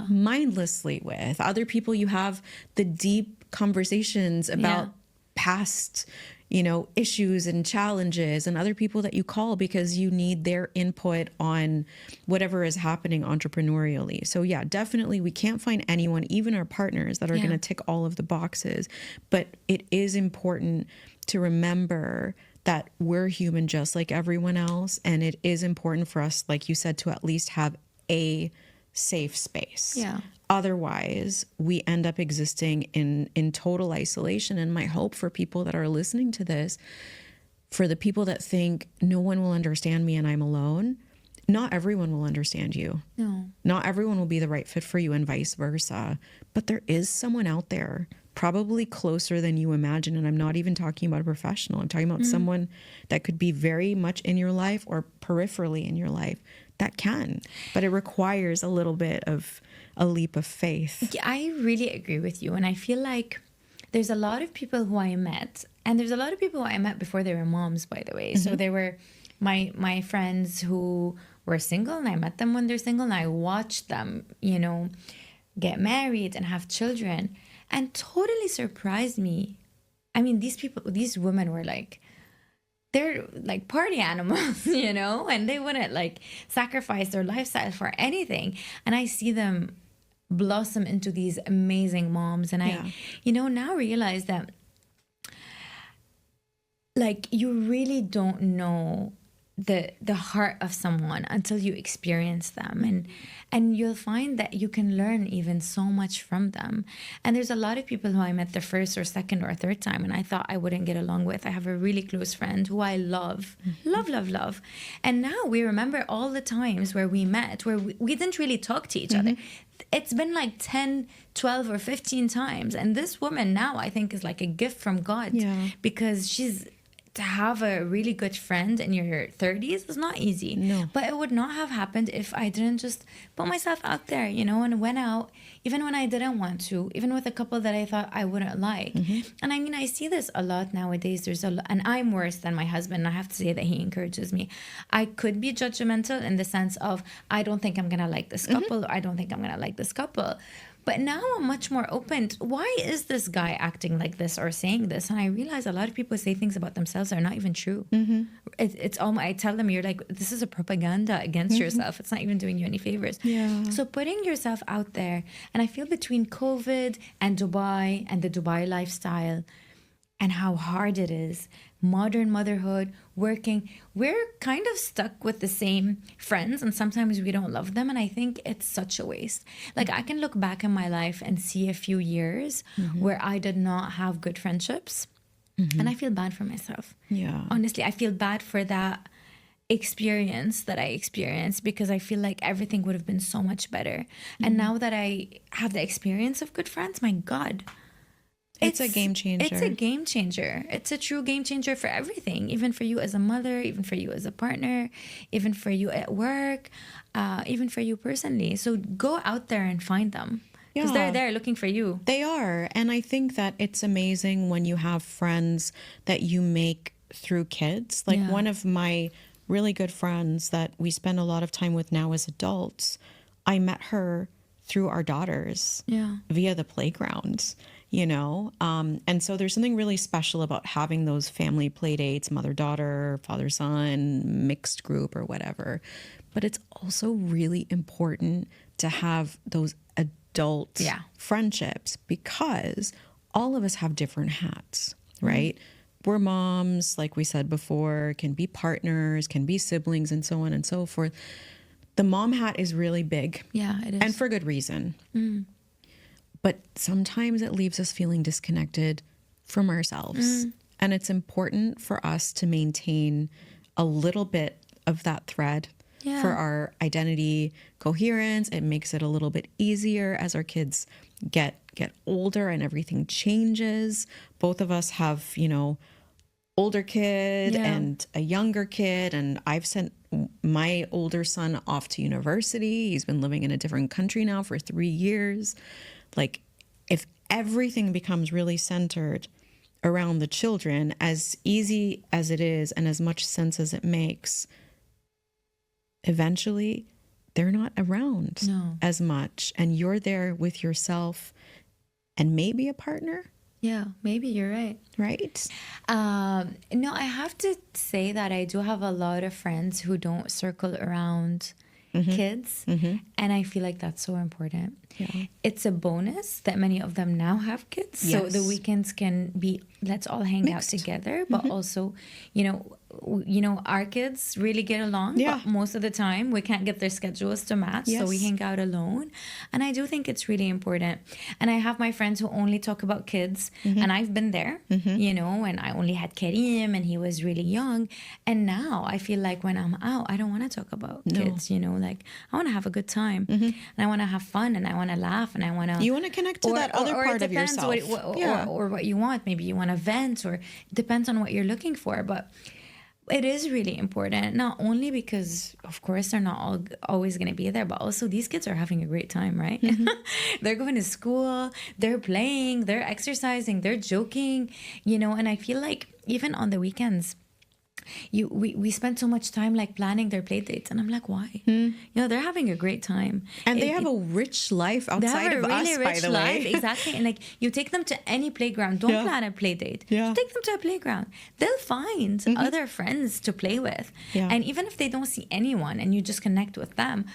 mindlessly with. Other people you have the deep conversations about past, issues and challenges, and other people that you call because you need their input on whatever is happening entrepreneurially. So yeah, definitely we can't find anyone, even our partners, that are going to tick all of the boxes. But it is important to remember that we're human just like everyone else. And it is important for us, like you said, to at least have a safe space. Yeah. Otherwise, we end up existing in total isolation. And my hope for people that are listening to this, for the people that think no one will understand me and I'm alone, not everyone will understand you. No. Not everyone will be the right fit for you and vice versa. But there is someone out there, probably closer than you imagine. And I'm not even talking about a professional. I'm talking about someone that could be very much in your life or peripherally in your life that can. But it requires a little bit of a leap of faith. Yeah, I really agree with you. And I feel like there's a lot of people who I met, and there's a lot of people who I met before they were moms, by the way. So they were my friends who were single, and I met them when they're single, and I watched them, you know, get married and have children, and totally surprised me. I mean, these women were like, they're like party animals, you know, and they wouldn't like sacrifice their lifestyle for anything. And I see them blossom into these amazing moms. And I, you know, now realize that like you really don't know the heart of someone until you experience them, and you'll find that you can learn even so much from them. And there's a lot of people who I met the first or second or third time and I thought I wouldn't get along with. I have a really close friend who I love, love, and now we remember all the times where we met where we didn't really talk to each other. It's been like 10, 12 or 15 times, and this woman now I think is like a gift from God, because to have a really good friend in your 30s is not easy. No. But it would not have happened if I didn't just put myself out there, you know, and went out, even when I didn't want to, even with a couple that I thought I wouldn't like. And I mean, I see this a lot nowadays. And I'm worse than my husband. I have to say that he encourages me. I could be judgmental in the sense of, I don't think I'm going to like this couple, or I don't think I'm going to like this couple. But now I'm much more open. Why is this guy acting like this or saying this? And I realize a lot of people say things about themselves that are not even true. It's almost, I tell them, you're like, this is a propaganda against yourself. It's not even doing you any favors. So putting yourself out there, and I feel between COVID and Dubai and the Dubai lifestyle and how hard it is, modern motherhood, working, we're kind of stuck with the same friends, and sometimes we don't love them, and I think it's such a waste. Like I can look back in my life and see a few years where I did not have good friendships, and I feel bad for myself. Honestly, I feel bad for that experience that I experienced, because I feel like everything would have been so much better. And now that I have the experience of good friends, my God, it's a game changer. It's a game changer. It's a true game changer for everything, even for you as a mother, even for you as a partner, even for you at work, even for you personally. So go out there and find them, because they're there looking for you. They are. And I think that it's amazing when you have friends that you make through kids. Like one of my really good friends that we spend a lot of time with now as adults, I met her through our daughters via the playground. You know, and so there's something really special about having those family play dates, mother-daughter, father-son, mixed group or whatever. But it's also really important to have those adult friendships, because all of us have different hats, right? We're moms, like we said before, can be partners, can be siblings, and so on and so forth. The mom hat is really big. Yeah, it is. And for good reason. But sometimes it leaves us feeling disconnected from ourselves. And it's important for us to maintain a little bit of that thread for our identity coherence. It makes it a little bit easier as our kids get older and everything changes. Both of us have, you know, older kid and a younger kid. And I've sent my older son off to university. He's been living in a different country now for 3 years. Like, if everything becomes really centered around the children, as easy as it is and as much sense as it makes, eventually they're not around as much. And you're there with yourself and maybe a partner. Yeah, maybe you're right. Right? No, I have to say that I do have a lot of friends who don't circle around kids, and I feel like that's so important. It's a bonus that many of them now have kids, so the weekends can be, let's all hang out together, but also, you know, our kids really get along, but most of the time we can't get their schedules to match, so we hang out alone. And I do think it's really important. And I have my friends who only talk about kids, and I've been there, and I only had Karim, and he was really young. And now I feel like when I'm out, I don't want to talk about kids, like I want to have a good time, and I want to have fun, and I want to laugh, and I want to... You want to connect to that other part of yourself. Or what you want. Maybe you want to vent, or it depends on what you're looking for. But it is really important, not only because, of course, they're not always going to be there, but also these kids are having a great time, right? They're going to school, they're playing, they're exercising, they're joking, and I feel like even on the weekends, we spend so much time like planning their play dates, and I'm like, why? They're having a great time, and they have a rich life outside of us, by the way. Exactly. And like, you take them to any playground, don't plan a play date, just take them to a playground. They'll find other friends to play with, and even if they don't see anyone and you just connect with them,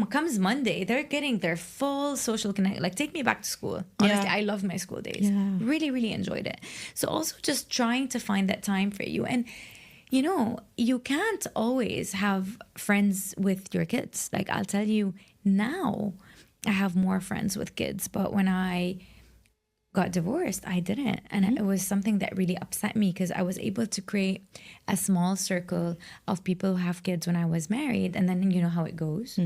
comes Monday, they're getting their full social connect. Like, take me back to school. Honestly, I love my school days. Really, really enjoyed it. So also just trying to find that time for you. And you can't always have friends with your kids. Like, I'll tell you now, I have more friends with kids, but when I got divorced, I didn't. And it was something that really upset me, because I was able to create a small circle of people who have kids when I was married. And then you know how it goes.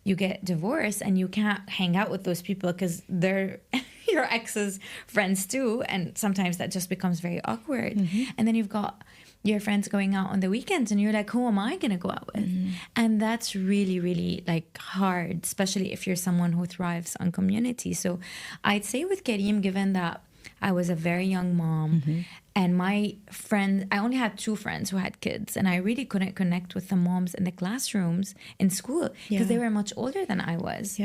You get divorced and you can't hang out with those people because they're your ex's friends too. And sometimes that just becomes very awkward. And then you've got your friends going out on the weekends, and you're like, who am I going to go out with? And that's really, really like hard, especially if you're someone who thrives on community. So I'd say with Karim, given that I was a very young mom, and my friend, I only had 2 friends who had kids, and I really couldn't connect with the moms in the classrooms in school because they were much older than I was.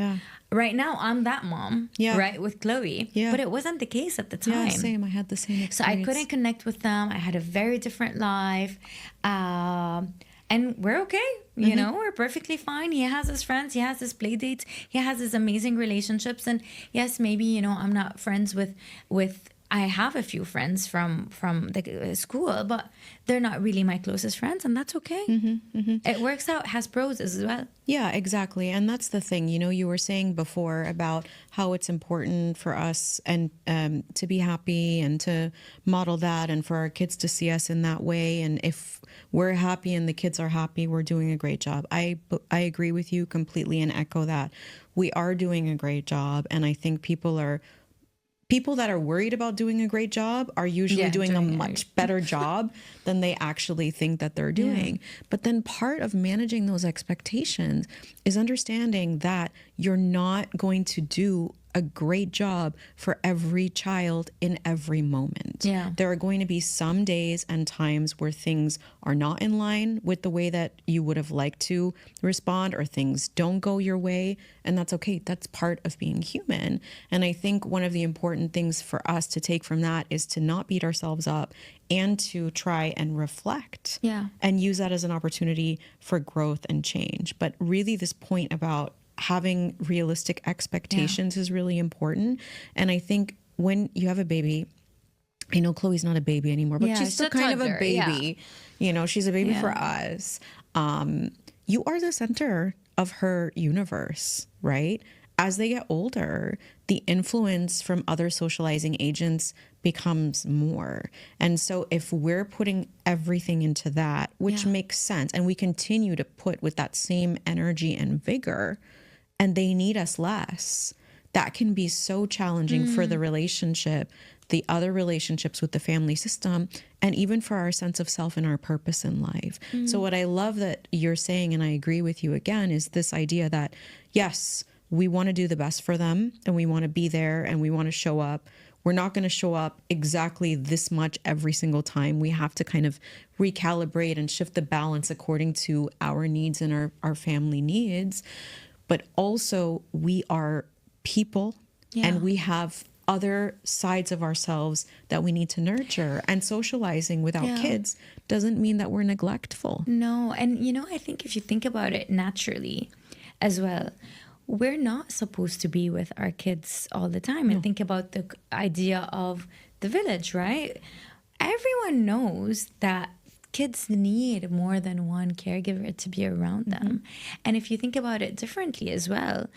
Right now, I'm that mom, right, with Chloe, but it wasn't the case at the time. Yeah, same. I had the same experience. So I couldn't connect with them. I had a very different life. And we're okay, we're perfectly fine. He has his friends, he has his play dates, he has his amazing relationships. And yes, maybe, I'm not friends with I have a few friends from the school, but they're not really my closest friends, and that's okay. It works out, has pros as well. Yeah, exactly. And that's the thing, you were saying before about how it's important for us and to be happy and to model that, and for our kids to see us in that way. And if we're happy and the kids are happy, we're doing a great job. I agree with you completely and echo that. We are doing a great job. And I think people that are worried about doing a great job are usually doing a much better job than they actually think that they're doing. But then part of managing those expectations is understanding that you're not going to do a great job for every child in every moment. There are going to be some days and times where things are not in line with the way that you would have liked to respond, or things don't go your way, and that's okay. That's part of being human. And I think one of the important things for us to take from that is to not beat ourselves up, and to try and reflect and use that as an opportunity for growth and change. But really, this point about having realistic expectations is really important. And I think when you have a baby, I know Chloe's not a baby anymore, but she's still kind of a baby. She's a baby for us. You are the center of her universe, right? As they get older, the influence from other socializing agents becomes more. And so if we're putting everything into that, which makes sense, and we continue to put with that same energy and vigor, and they need us less, that can be so challenging for the relationship, the other relationships with the family system, and even for our sense of self and our purpose in life. So what I love that you're saying, and I agree with you again, is this idea that, yes, we want to do the best for them, and we want to be there, and we want to show up. We're not going to show up exactly this much every single time. We have to kind of recalibrate and shift the balance according to our needs and our family needs. But also, we are people, and we have other sides of ourselves that we need to nurture. And socializing without kids doesn't mean that we're neglectful. No. And, I think if you think about it naturally as well, we're not supposed to be with our kids all the time. And think about the idea of the village, right? Everyone knows that kids need more than one caregiver to be around them. And if you think about it differently as well,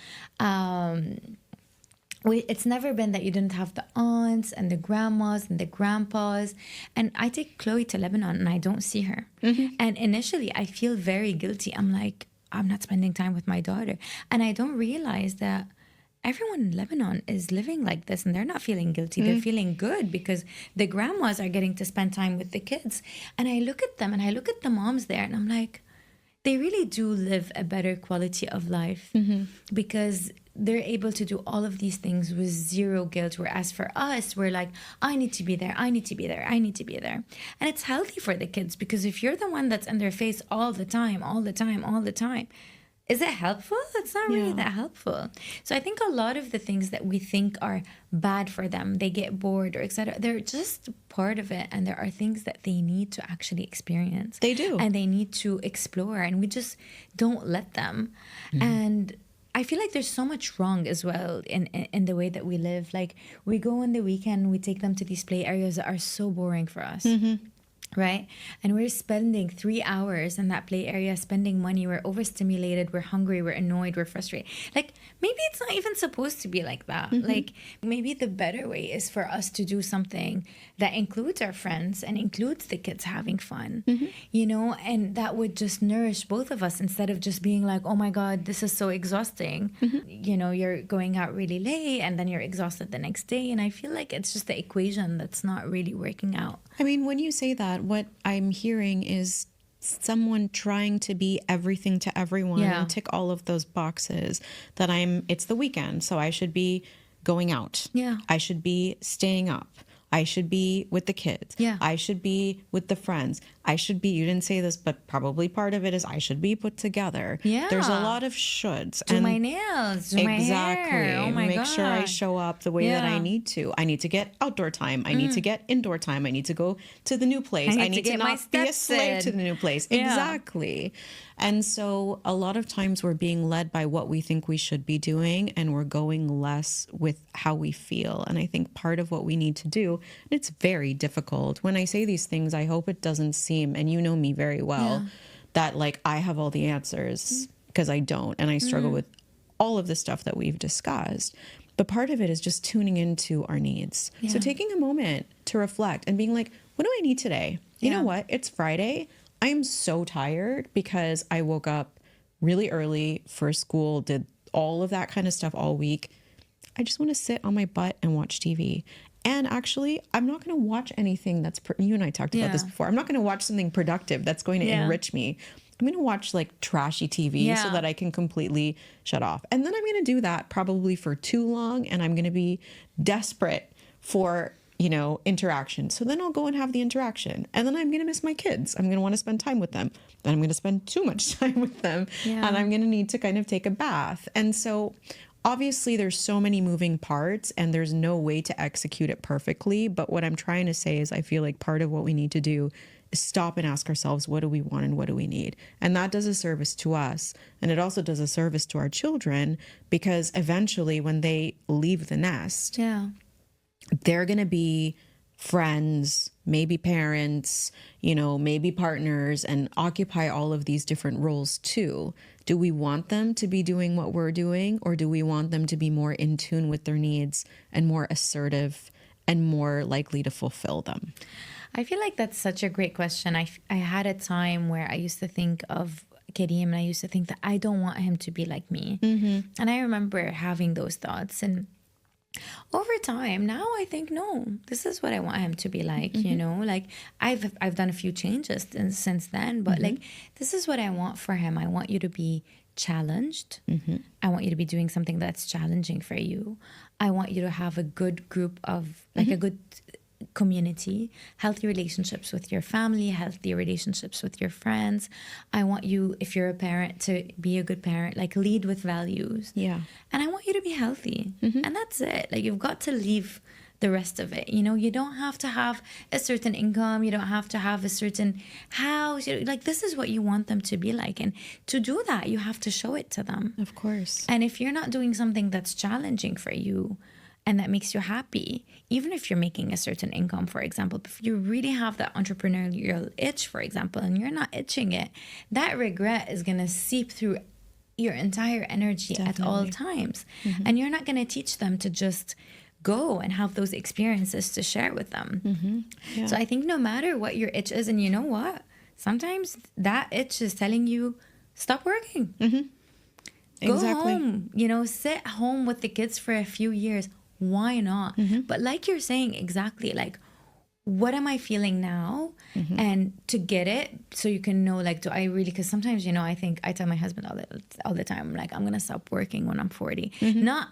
it's never been that you didn't have the aunts and the grandmas and the grandpas. And I take Chloe to Lebanon and I don't see her. And initially I feel very guilty. I'm like, I'm not spending time with my daughter. And I don't realize that everyone in Lebanon is living like this and they're not feeling guilty. They're feeling good because the grandmas are getting to spend time with the kids. And I look at them and I look at the moms there and I'm like, they really do live a better quality of life because they're able to do all of these things with zero guilt. Whereas for us, we're like, I need to be there. I need to be there. I need to be there. And it's healthy for the kids because if you're the one that's in their face all the time, is it helpful? It's not really that helpful. So I think a lot of the things that we think are bad for them, they get bored or etc., they're just part of it. And there are things that they need to actually experience. They do. And they need to explore. And we just don't let them. And I feel like there's so much wrong as well in the way that we live. Like we go on the weekend, we take them to these play areas that are so boring for us. Right? And we're spending 3 hours in that play area, spending money. We're overstimulated. We're hungry. We're annoyed. We're frustrated. Like, maybe it's not even supposed to be like that. Like, maybe the better way is for us to do something that includes our friends and includes the kids having fun, you know, and that would just nourish both of us instead of just being like, oh my God, this is so exhausting. You know, you're going out really late and then you're exhausted the next day. And I feel like it's just the equation that's not really working out. I mean, when you say that, what I'm hearing is someone trying to be everything to everyone and tick all of those boxes that it's the weekend, so I should be going out. I should be staying up. I should be with the kids. I should be with the friends. I should be, you didn't say this, but probably part of it is I should be put together. There's a lot of shoulds. Do my nails, do my hair. Oh my God. Make sure I show up the way that I need to. I need to get outdoor time. I need to get indoor time. I need to go to the new place. I need to not be a slave to the new place. Exactly. And so a lot of times we're being led by what we think we should be doing and we're going less with how we feel. And I think part of what we need to do, and it's very difficult. When I say these things, I hope it doesn't seem, and you know me very well, that like I have all the answers because I don't. And I struggle with all of the stuff that we've discussed. But part of it is just tuning into our needs. So taking a moment to reflect and being like, what do I need today? You know what? It's Friday. I am so tired because I woke up really early for school, did all of that kind of stuff all week. I just want to sit on my butt and watch TV. And actually, I'm not going to watch anything that's, you and I talked about this before. I'm not going to watch something productive that's going to enrich me. I'm going to watch like trashy TV so that I can completely shut off. And then I'm going to do that probably for too long. And I'm going to be desperate for, you know, interaction. So then I'll go and have the interaction. And then I'm going to miss my kids. I'm going to want to spend time with them. Then I'm going to spend too much time with them. And I'm going to need to kind of take a bath. And so obviously there's so many moving parts and there's no way to execute it perfectly. But what I'm trying to say is I feel like part of what we need to do is stop and ask ourselves, what do we want and what do we need? And that does a service to us. And it also does a service to our children because eventually when they leave the nest, they're going to be friends, maybe parents, you know, maybe partners, and occupy all of these different roles too. Do we want them to be doing what we're doing, or do we want them to be more in tune with their needs and more assertive and more likely to fulfill them? I feel like that's such a great question. I had a time where I used to think of Kareem and I used to think that I don't want him to be like me. And I remember having those thoughts, and over time now I think, no, this is what I want him to be like. You know, like I've done a few changes since then, but like this is what I want for him. I want you to be challenged. I want you to be doing something that's challenging for you. I want you to have a good group of like a good community, healthy relationships with your family, healthy relationships with your friends. I want you, if you're a parent, to be a good parent, like lead with values. And I want you to be healthy. And that's it. Like you've got to leave the rest of it. You know, you don't have to have a certain income. You don't have to have a certain house. Like this is what you want them to be like. And to do that, you have to show it to them. Of course. And if you're not doing something that's challenging for you, and that makes you happy, even if you're making a certain income, for example, if you really have that entrepreneurial itch, for example, and you're not itching it, that regret is going to seep through your entire energy at all times. And you're not going to teach them to just go and have those experiences to share with them. So I think no matter what your itch is, and you know what? Sometimes that itch is telling you, stop working. Go home, sit home with the kids for a few years. Why not? But like you're saying, exactly, like, what am I feeling now? And to get it, so you can know, like, do I really, because sometimes, I think, I tell my husband all the time, like, I'm going to stop working when I'm 40. Not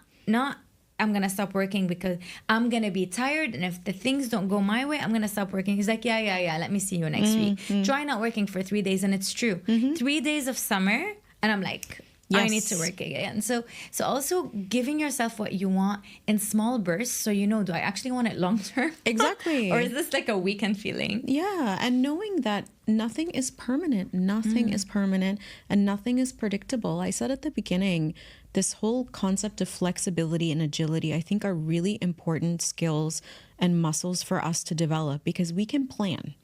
I'm going to stop working because I'm going to be tired, and if the things don't go my way, I'm going to stop working. He's like, yeah, let me see you next week. Try not working for 3 days, and it's true. 3 days of summer, and I'm like, I need to work again. So also giving yourself what you want in small bursts, so do I actually want it long term? Exactly. Or is this like a weekend feeling? Yeah, and knowing that nothing is permanent. Nothing is permanent, and nothing is predictable. I said at the beginning, this whole concept of flexibility and agility, I think, are really important skills and muscles for us to develop, because we can plan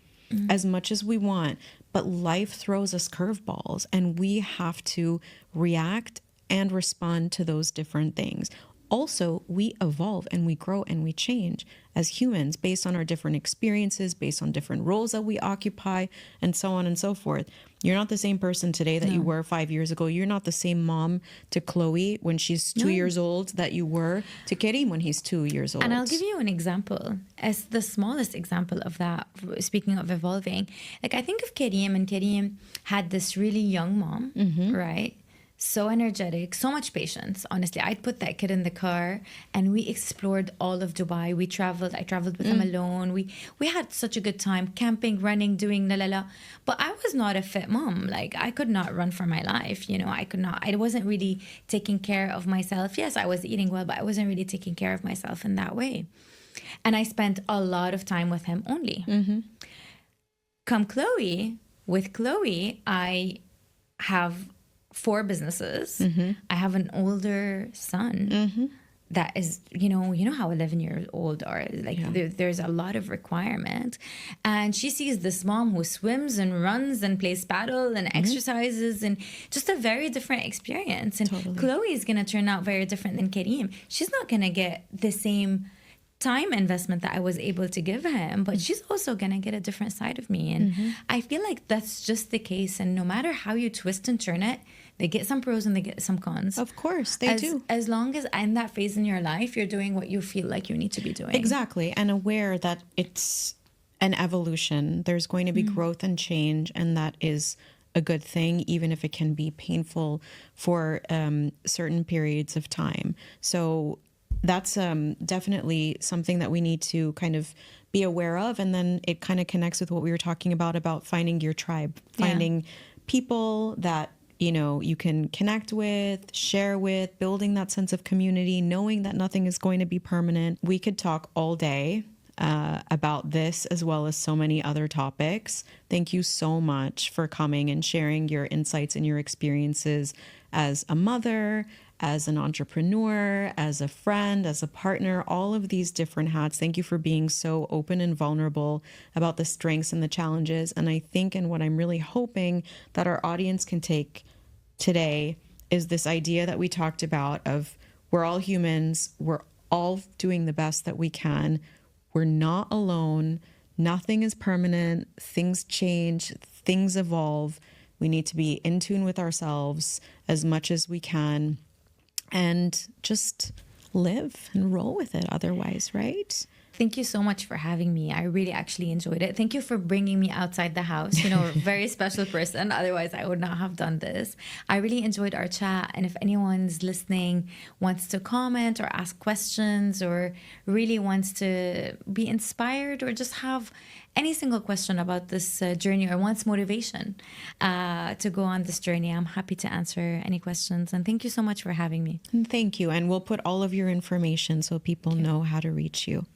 as much as we want, but life throws us curveballs, and we have to react and respond to those different things. Also, we evolve and we grow and we change as humans based on our different experiences, based on different roles that we occupy, and so on and so forth. You're not the same person today that you were 5 years ago. You're not the same mom to Chloe when she's 2 years old that you were to Kerim when he's 2 years old. And I'll give you an example, as the smallest example of that, speaking of evolving. Like, I think of Kerim, and Kerim had this really young mom, right? So energetic, so much patience. Honestly, I'd put that kid in the car and we explored all of Dubai. I traveled with him alone. We had such a good time, camping, running, doing la. But I was not a fit mom. Like, I could not run for my life. I wasn't really taking care of myself. Yes, I was eating well, but I wasn't really taking care of myself in that way. And I spent a lot of time with him only. With Chloe, I have 4 businesses. I have an older son that is, you know how 11-year-old are. Like, there's a lot of requirement. And she sees this mom who swims and runs and plays paddle and exercises, and just a very different experience. And Chloe is going to turn out very different than Kerim. She's not going to get the same time investment that I was able to give him, but she's also going to get a different side of me. And I feel like that's just the case. And no matter how you twist and turn it, they get some pros and they get some cons. Of course, they do. As long as in that phase in your life, you're doing what you feel like you need to be doing. Exactly. And aware that it's an evolution. There's going to be growth and change, and that is a good thing, even if it can be painful for certain periods of time. So that's definitely something that we need to kind of be aware of. And then it kind of connects with what we were talking about finding your tribe, finding people that you can connect with, share with, building that sense of community, knowing that nothing is going to be permanent. We could talk all day about this, as well as so many other topics. Thank you so much for coming and sharing your insights and your experiences as a mother, as an entrepreneur, as a friend, as a partner, all of these different hats. Thank you for being so open and vulnerable about the strengths and the challenges. And I think, and what I'm really hoping that our audience can take today is this idea that we talked about of, we're all humans, we're all doing the best that we can. We're not alone. Nothing is permanent. Things change, things evolve. We need to be in tune with ourselves as much as we can, and just live and roll with it otherwise, right? Thank you so much for having me. I really actually enjoyed it. Thank you for bringing me outside the house. A very special person. Otherwise, I would not have done this. I really enjoyed our chat. And if anyone's listening wants to comment or ask questions, or really wants to be inspired, or just have any single question about this journey, or wants motivation to go on this journey, I'm happy to answer any questions. And thank you so much for having me. Thank you. And we'll put all of your information so people know how to reach you.